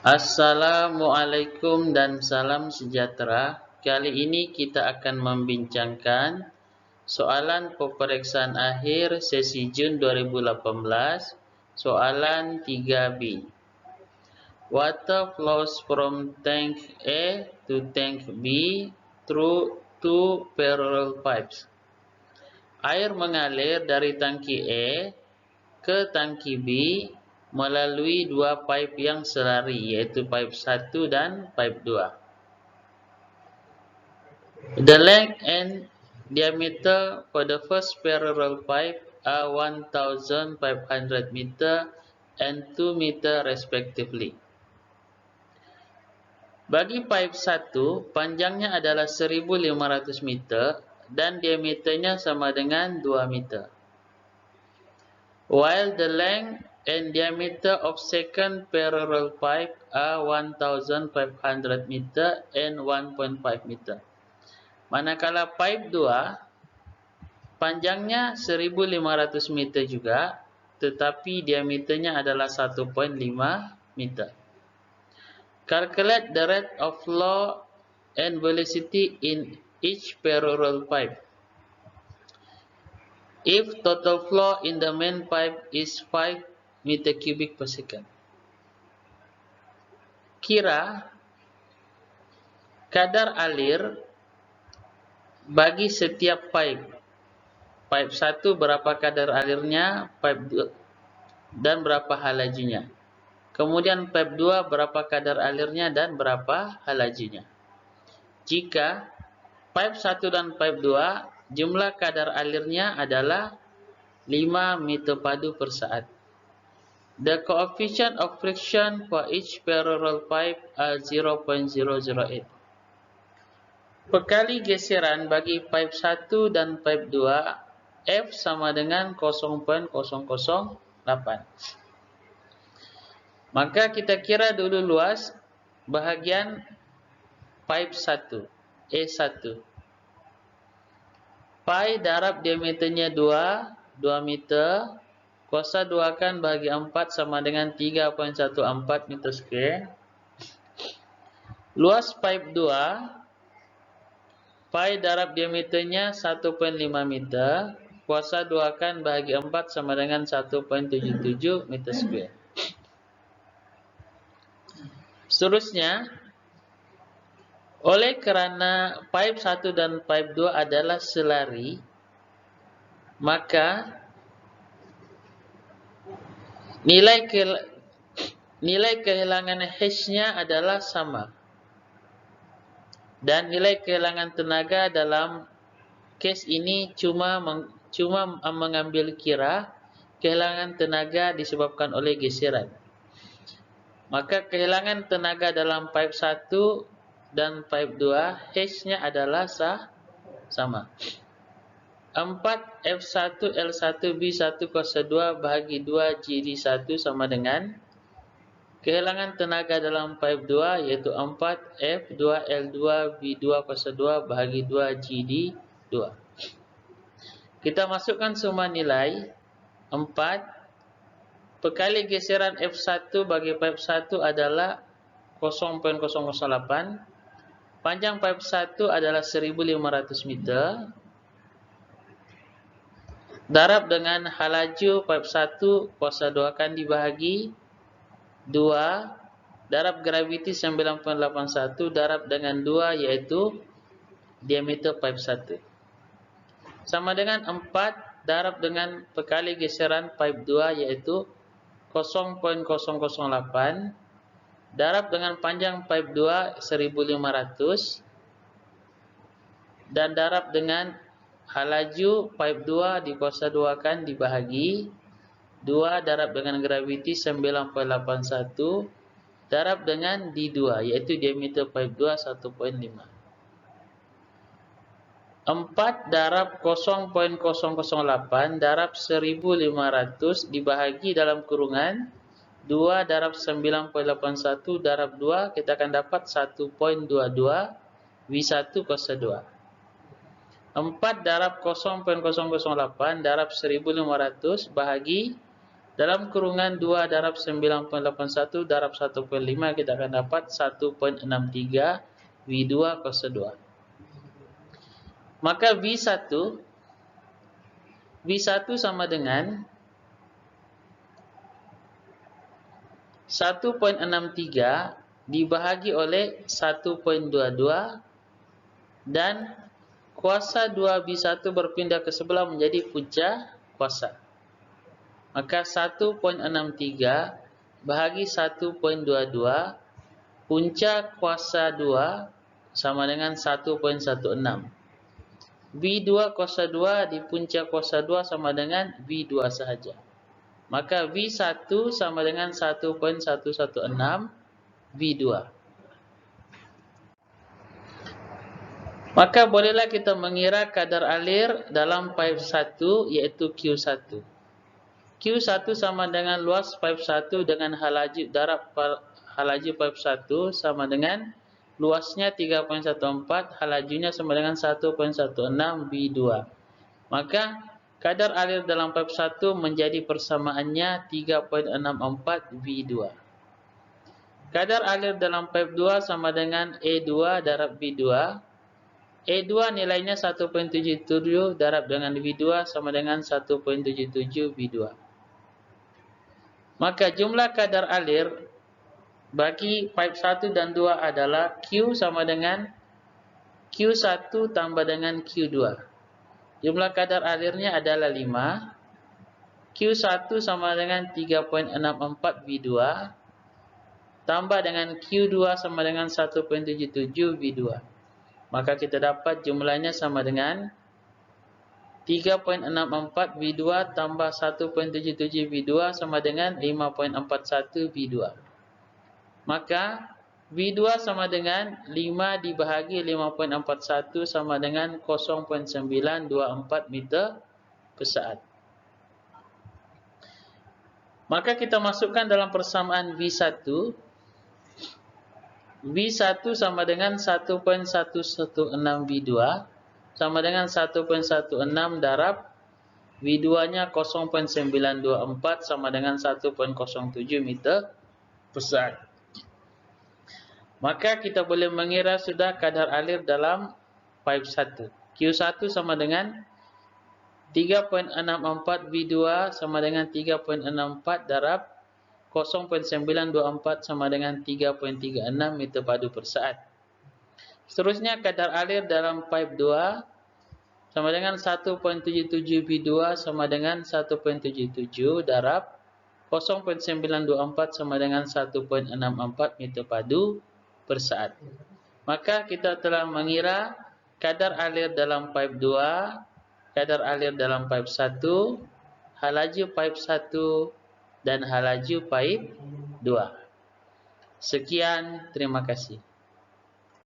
Assalamualaikum dan salam sejahtera. Kali ini kita akan membincangkan soalan peperiksaan akhir sesi Jun 2018, soalan 3B. Water flows from tank A to tank B through two parallel pipes. Air mengalir dari tangki A ke tangki B melalui dua pipe yang selari, yaitu pipe 1 dan pipe 2. The length and diameter for the first parallel pipe are 1,500 meter and 2 meter respectively. Bagi pipe 1, panjangnya adalah 1,500 meter dan diameternya sama dengan 2 meter. While the length and diameter of second parallel pipe are 1,500 meter and 1.5 meter. Manakala pipe 2 panjangnya 1,500 meter juga, tetapi diameternya adalah 1.5 meter. Calculate the rate of flow and velocity in each parallel pipe. If total flow in the main pipe is 5 meter cubic per second. Kira kadar alir bagi setiap pipe. Pipe 1 berapa kadar alirnya, pipe 2 dan berapa halajunya. Kemudian pipe 2 berapa kadar alirnya dan berapa halajunya. Jika pipe 1 dan pipe 2 jumlah kadar alirnya adalah 5 meter padu per saat. The coefficient of friction for each parallel pipe are 0.008. Perkali geseran bagi pipe 1 dan pipe 2, F sama dengan 0.008. Maka kita kira dulu luas bahagian pipe 1, A1. Pi darab diameternya 2 meter, kuasa 2 kan bahagi 4 sama dengan 3.14 meter square. Luas pipe 2, pi darab diameternya 1.5 meter, kuasa 2 kan bahagi 4 sama dengan 1.77 meter square. Seterusnya, oleh kerana pipe 1 dan pipe 2 adalah selari, maka nilai kehilangan H-nya adalah sama. Dan nilai kehilangan tenaga dalam kes ini cuma mengambil kira kehilangan tenaga disebabkan oleh geseran. Maka kehilangan tenaga dalam pipe 1 dan pipe 2, H-nya adalah sama. 4 F1 L1 B1 kuasa 2 bahagi 2 GD1 sama dengan kehilangan tenaga dalam pipe 2, iaitu 4 F2 L2 B2 kuasa 2 bahagi 2 GD2. Kita masukkan semua nilai. 4 perkali geseran F1 bagi pipe 1 adalah 0.008. Panjang pipe 1 adalah 1,500 meter. Darab dengan halaju pipe 1, kuasa 2 kan dibahagi 2, darab graviti 9.81, darab dengan 2 iaitu diameter pipe 1. Sama dengan 4 darab dengan perkali geseran pipe 2 iaitu 0.008, darab dengan panjang pipe 2 1,500 dan darab dengan halaju pipe 2 dikuasa 2 kan dibahagi 2, darab dengan graviti 9.81, darab dengan D2 iaitu diameter pipe 2 1.5. 4 darab 0.008 darab 1,500 dibahagi dalam kurungan 2 darab 9.81 darab 2, kita akan dapat 1.22 V1 kuasa 2. 4 darab 0.008 darab 1,500 bahagi Dalam kurungan 2 darab 9.81 darab 1.5 kita akan dapat 1.63 V2 kuasa 2. Maka V1 sama dengan 1.63 dibahagi oleh 1.22 dan kuasa 2 V1 berpindah ke sebelah menjadi punca kuasa. Maka 1.63 bahagi 1.22 punca kuasa 2 sama dengan 1.16. V2 kuasa 2 di punca kuasa 2 sama dengan V2 sahaja. Maka V1 sama dengan 1.116 V2. Maka bolehlah kita mengira kadar alir dalam pipe 1 iaitu Q1. Q1 sama dengan luas pipe 1 dengan halaju darab halaju pipe 1 sama dengan luasnya 3.14, halajunya sama dengan 1.16 V2. Maka kadar alir dalam pipe 1 menjadi persamaannya 3.64 V2. Kadar alir dalam pipe 2 sama dengan E2 darab V2. E2 nilainya 1.77 darab dengan V2 sama dengan 1.77 V2. Maka jumlah kadar alir bagi pipe 1 dan 2 adalah Q sama dengan Q1 tambah dengan Q2. Jumlah kadar alirnya adalah 5. Q1 sama dengan 3.64 V2 tambah dengan Q2 sama dengan 1.77 V2. Maka kita dapat jumlahnya sama dengan 3.64 V2 tambah 1.77 V2 sama dengan 5.41 V2. Maka V2 sama dengan 5 dibahagi 5.41 sama dengan 0.924 meter per saat. Maka kita masukkan dalam persamaan V1. V1 sama dengan 1.116 V2 sama dengan 1.16 darab V2-nya 0.924 sama dengan 1.07 meter per saat. Maka kita boleh mengira sudah kadar alir dalam pipe 1. Q1 sama dengan 3.64 V2 sama dengan 3.64 darab 0.924 sama dengan 3.36 meter padu per saat. Seterusnya kadar alir dalam pipe 2 sama dengan 1.77 V2 sama dengan 1.77 darab 0.924 sama dengan 1.64 meter padu per saat. Maka kita telah mengira kadar alir dalam pipe 2, kadar alir dalam pipe 1, halaju pipe 1 dan halaju pipe 2. Sekian, terima kasih.